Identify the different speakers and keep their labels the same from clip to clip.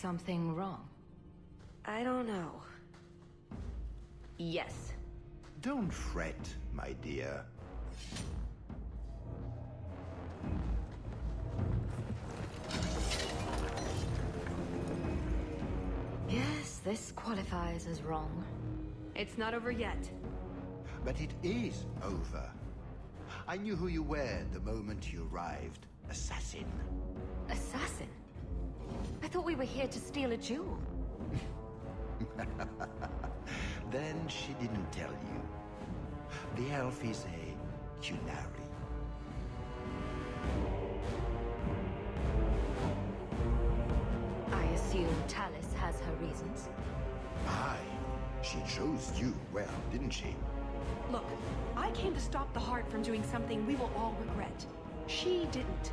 Speaker 1: something wrong?
Speaker 2: I don't know. Yes.
Speaker 3: Don't fret, my dear.
Speaker 1: Yes, this qualifies as wrong.
Speaker 2: It's not over yet.
Speaker 3: But it is over. I knew who you were the moment you arrived. Assassin.
Speaker 1: Assassin? I thought we were here to steal a jewel.
Speaker 3: Then she didn't tell you. The elf is a Qunari.
Speaker 1: I assume Tallis has her reasons.
Speaker 3: Aye. She chose you well, didn't she?
Speaker 2: Look, I came to stop the Heart from doing something we will all regret. She didn't.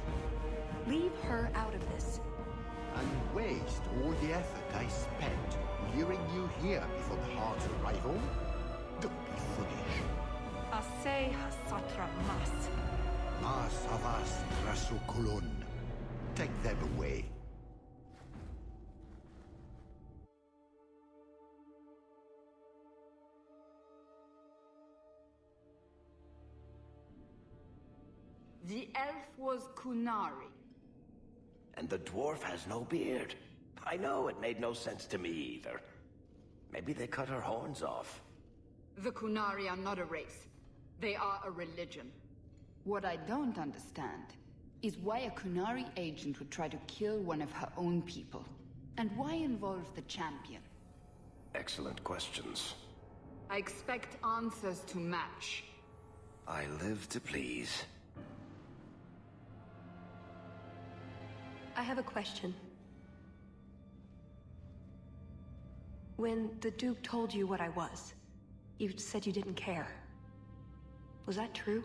Speaker 2: Leave her out of this.
Speaker 3: And waste all the effort I spent luring you here before the Heart's arrival? Don't be foolish.
Speaker 2: Ase hasatra mas.
Speaker 3: Mas avas trasukulun. Take them away.
Speaker 4: The elf was Qunari.
Speaker 5: And the dwarf has no beard. I know, it made no sense to me either. Maybe they cut her horns off.
Speaker 4: The Qunari are not a race. They are a religion. What I don't understand is why a Qunari agent would try to kill one of her own people. And why involve the champion?
Speaker 5: Excellent questions.
Speaker 4: I expect answers to match.
Speaker 5: I live to please.
Speaker 2: I have a question. When the Duke told you what I was, you said you didn't care. Was that true?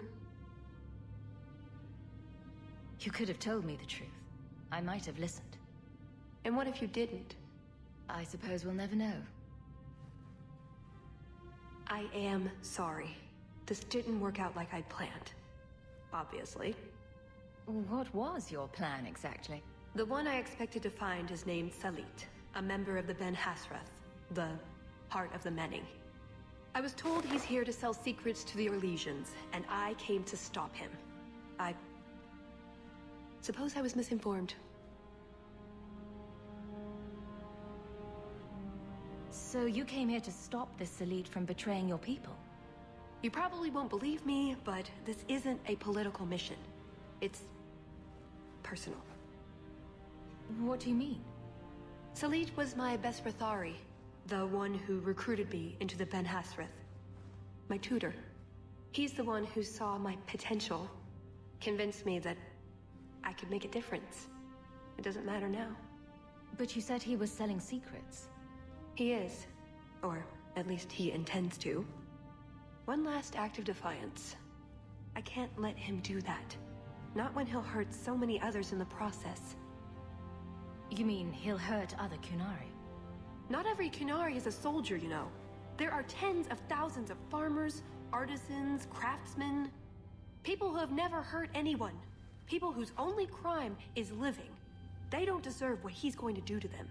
Speaker 1: You could have told me the truth. I might have listened.
Speaker 2: And what if you didn't?
Speaker 1: I suppose we'll never know.
Speaker 2: I am sorry. This didn't work out like I'd planned. Obviously.
Speaker 1: What was your plan exactly?
Speaker 2: The one I expected to find is named Salit, a member of the Ben Hasrath, the Heart of the Many. I was told he's here to sell secrets to the Orlesians, and I came to stop him. I suppose I was misinformed.
Speaker 1: So you came here to stop this elite from betraying your people?
Speaker 2: You probably won't believe me, but this isn't a political mission. It's personal.
Speaker 1: What do you mean?
Speaker 2: Salit was my best Rathari, the one who recruited me into the Ben Hasrath. My tutor. He's the one who saw my potential, convinced me that I could make a difference. It doesn't matter now.
Speaker 1: But you said he was selling secrets.
Speaker 2: He is. Or at least he intends to. One last act of defiance. I can't let him do that. Not when he'll hurt so many others in the process.
Speaker 1: You mean he'll hurt other Qunari?
Speaker 2: Not every Qunari is a soldier, you know. There are tens of thousands of farmers, artisans, craftsmen. People who have never hurt anyone. People whose only crime is living. They don't deserve what he's going to do to them.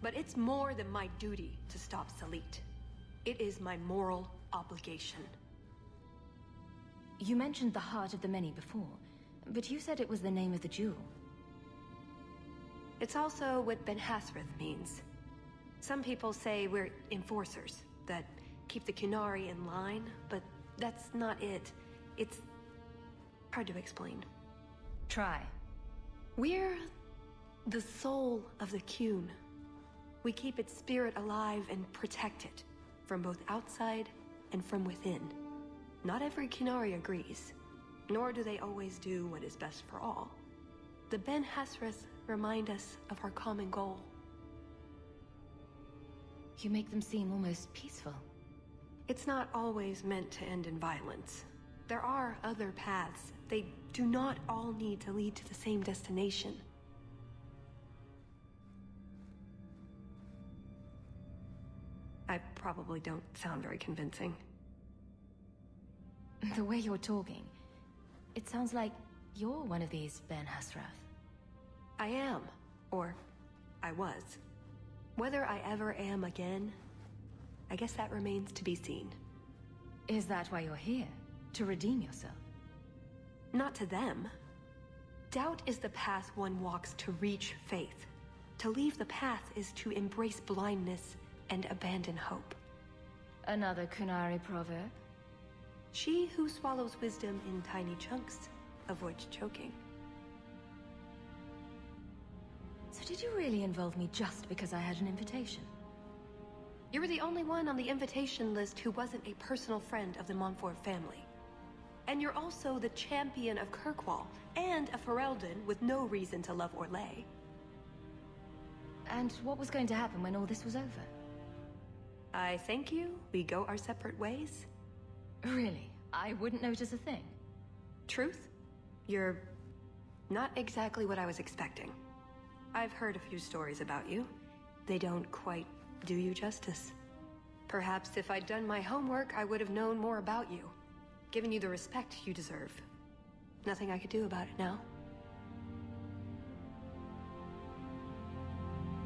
Speaker 2: But it's more than my duty to stop Salit. It is my moral obligation.
Speaker 1: You mentioned the Heart of the Many before, but you said it was the name of the jewel.
Speaker 2: It's also what Ben Hasrath means. Some people say we're enforcers, that keep the Qunari in line, but that's not it. It's hard to explain.
Speaker 1: Try.
Speaker 2: We're the soul of the Qun. We keep its spirit alive and protect it, from both outside and from within. Not every Qunari agrees, nor do they always do what is best for all. The Ben Hasrath remind us of our common goal.
Speaker 1: You make them seem almost peaceful.
Speaker 2: It's not always meant to end in violence. There are other paths. They do not all need to lead to the same destination. I probably don't sound very convincing.
Speaker 1: The way you're talking, it sounds like you're one of these Ben Hasrath.
Speaker 2: I am. Or, I was. Whether I ever am again, I guess that remains to be seen.
Speaker 1: Is that why you're here? To redeem yourself?
Speaker 2: Not to them. Doubt is the path one walks to reach faith. To leave the path is to embrace blindness and abandon hope.
Speaker 1: Another Kunari proverb?
Speaker 2: She who swallows wisdom in tiny chunks avoids choking.
Speaker 1: So did you really involve me just because I had an invitation?
Speaker 2: You were the only one on the invitation list who wasn't a personal friend of the Montfort family. And you're also the champion of Kirkwall, and a Ferelden with no reason to love Orlais.
Speaker 1: And what was going to happen when all this was over?
Speaker 2: I thank you, we go our separate ways.
Speaker 1: Really? I wouldn't notice a thing?
Speaker 2: Truth? You're not exactly what I was expecting. I've heard a few stories about you. They don't quite do you justice. Perhaps if I'd done my homework, I would have known more about you. Given you the respect you deserve. Nothing I could do about it now.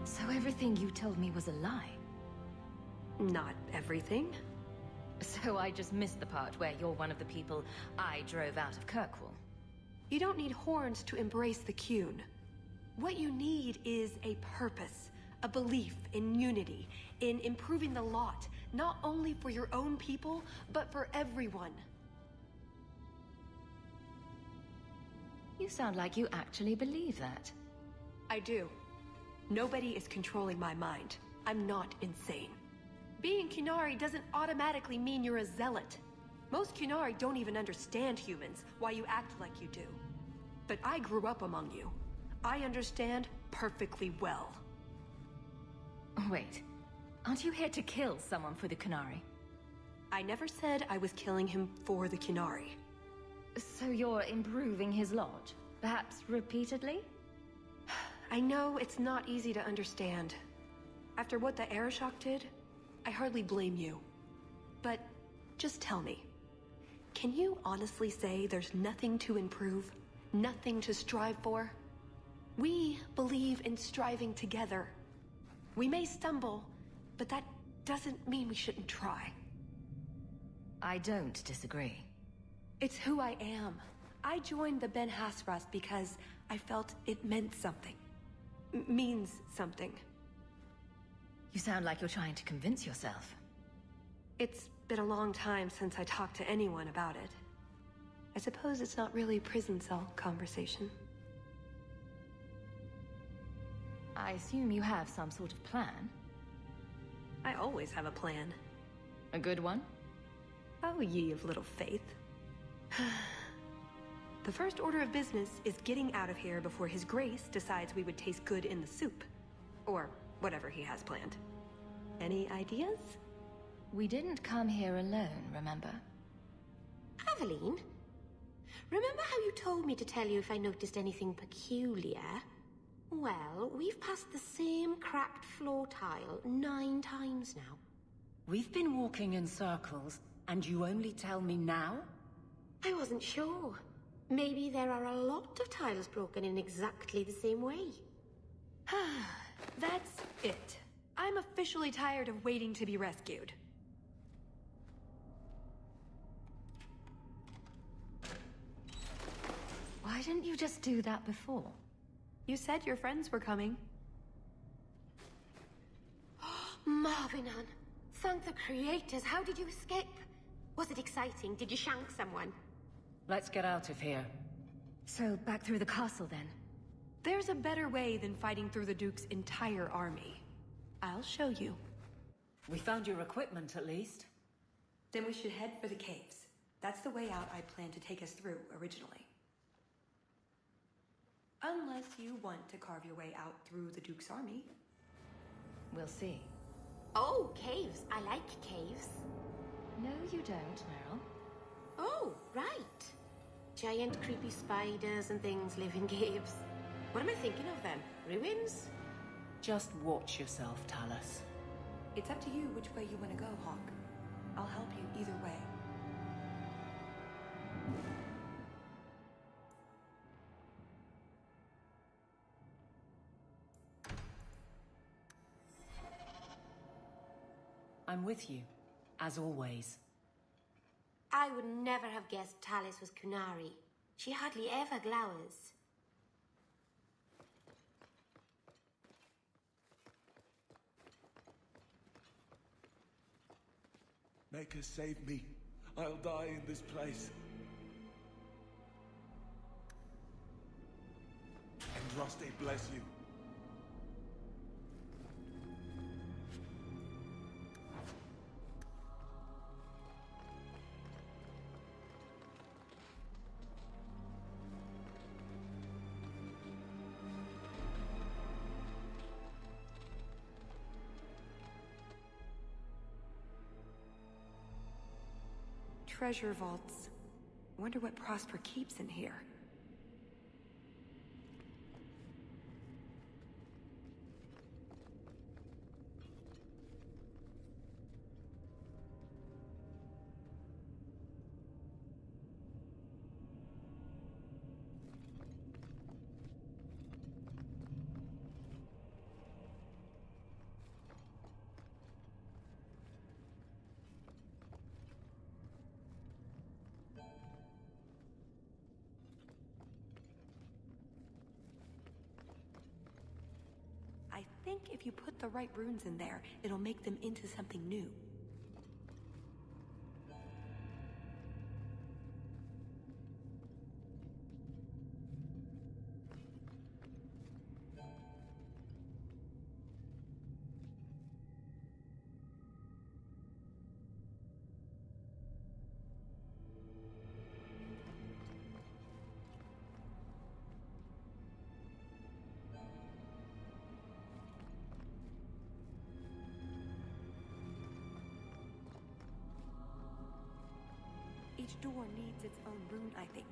Speaker 1: So everything you told me was a lie?
Speaker 2: Not everything.
Speaker 1: So I just missed the part where you're one of the people I drove out of Kirkwall.
Speaker 2: You don't need horns to embrace the Qun. What you need is a purpose, a belief in unity, in improving the lot, not only for your own people, but for everyone.
Speaker 1: You sound like you actually believe that.
Speaker 2: I do. Nobody is controlling my mind. I'm not insane. Being Qunari doesn't automatically mean you're a zealot. Most Qunari don't even understand humans, why you act like you do. But I grew up among you. I understand perfectly well.
Speaker 1: Wait, aren't you here to kill someone for the Qunari?
Speaker 2: I never said I was killing him for the Qunari.
Speaker 1: So you're improving his lodge? Perhaps repeatedly?
Speaker 2: I know it's not easy to understand. After what the Arishok did, I hardly blame you. But just tell me, can you honestly say there's nothing to improve? Nothing to strive for? We believe in striving together. We may stumble, but that doesn't mean we shouldn't try.
Speaker 1: I don't disagree.
Speaker 2: It's who I am. I joined the Ben Hasras because I felt it meant something. Means something.
Speaker 1: You sound like you're trying to convince yourself.
Speaker 2: It's been a long time since I talked to anyone about it. I suppose it's not really prison cell conversation.
Speaker 1: I assume you have some sort of plan?
Speaker 2: I always have a plan.
Speaker 1: A good one?
Speaker 2: Oh, ye of little faith. The first order of business is getting out of here before His Grace decides we would taste good in the soup. Or whatever he has planned. Any ideas?
Speaker 1: We didn't come here alone, remember?
Speaker 6: Aveline? Remember how you told me to tell you if I noticed anything peculiar? Well, we've passed the same cracked floor tile 9 times now.
Speaker 7: We've been walking in circles, and you only tell me now?
Speaker 6: I wasn't sure. Maybe there are a lot of tiles broken in exactly the same way.
Speaker 2: That's it. I'm officially tired of waiting to be rescued.
Speaker 1: Why didn't you just do that before?
Speaker 2: You said your friends were coming.
Speaker 6: Marvinan, thank the creators. How did you escape? Was it exciting? Did you shank someone?
Speaker 7: Let's get out of here.
Speaker 1: So, back through the castle then?
Speaker 2: There's a better way than fighting through the Duke's entire army. I'll show you.
Speaker 7: We found your equipment, at least.
Speaker 2: Then we should head for the caves. That's the way out I planned to take us through originally. Unless you want to carve your way out through the Duke's army.
Speaker 1: We'll see.
Speaker 6: Oh, caves. I like caves.
Speaker 1: No, you don't, Merrill.
Speaker 6: Oh, right. Giant creepy spiders and things live in caves. What am I thinking of then? Ruins?
Speaker 7: Just watch yourself, Tallis.
Speaker 2: It's up to you which way you want to go, Hawk. I'll help you either way.
Speaker 7: I'm with you, as always.
Speaker 6: I would never have guessed Tallis was Kunari. She hardly ever glowers.
Speaker 8: Maker, save me. I'll die in this place. And Rusty bless you.
Speaker 2: Treasure vaults. Wonder what Prosper keeps in here. I think if you put the right runes in there, it'll make them into something new. Each door needs its own rune, I think.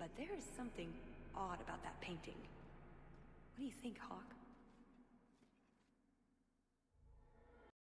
Speaker 2: but there is something odd about that painting. What do you think, Hawk?